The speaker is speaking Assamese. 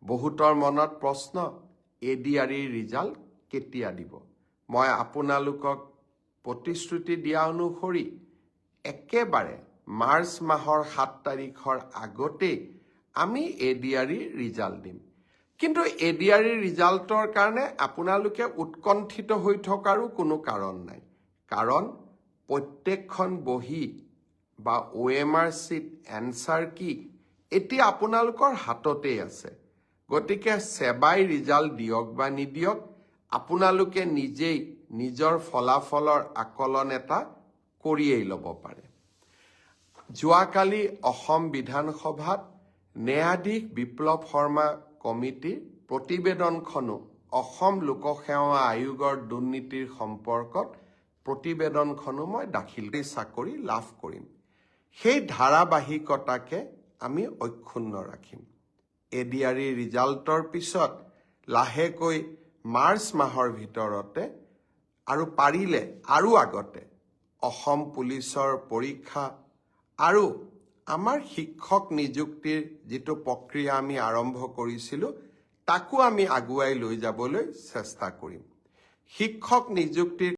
বহুতৰ মনত প্ৰশ্ন, ADRE ৰিজাল্ট কেতিয়া দিব? মই আপোনালোকক প্ৰতিশ্ৰুতি দিয়া অনুসৰি একেবাৰে মাৰ্চ মাহৰ 7 তাৰিখৰ আগতেই আমি ADRE ৰিজাল্ট দিম। কিন্তু ADRE ৰিজাল্টৰ কাৰণে আপোনালোকে উৎকণ্ঠিত হৈ থকাৰো কোনো কাৰণ নাই। কাৰণ প্ৰত্যেকখন বহি বা OMR চিট এনচাৰ কি এতিয়া আপোনালোকৰ হাততেই আছে। গতিকে সেবাই ৰিজাল্ট দিয়ক বা নিদিয়ক, আপোনালোকে নিজেই নিজৰ ফলাফলৰ আকলন এটা কৰিয়েই ল'ব পাৰে। যোৱাকালি অসম বিধানসভাত ন্যায়াধীশ বিপ্লৱ শৰ্মা কমিটিৰ প্ৰতিবেদনখনো অসম লোকসেৱা আয়োগৰ দুৰ্নীতিৰ সম্পৰ্কত প্ৰতিবেদনখনো মই দাখিল কৰি চাকৰি লাভ কৰিম। সেই ধাৰাবাহিকতাকে আমি অক্ষুণ্ণ ৰাখিম। ADRE ৰিজাল্টৰ পিছত লাহেকৈ মাৰ্চ মাহৰ ভিতৰতে আৰু পাৰিলে আৰু আগতে অসম পুলিচৰ পৰীক্ষা আৰু আমাৰ শিক্ষক নিযুক্তিৰ যিটো প্ৰক্ৰিয়া আমি আৰম্ভ কৰিছিলোঁ তাকো আমি আগুৱাই লৈ যাবলৈ চেষ্টা কৰিম। শিক্ষক নিযুক্তিৰ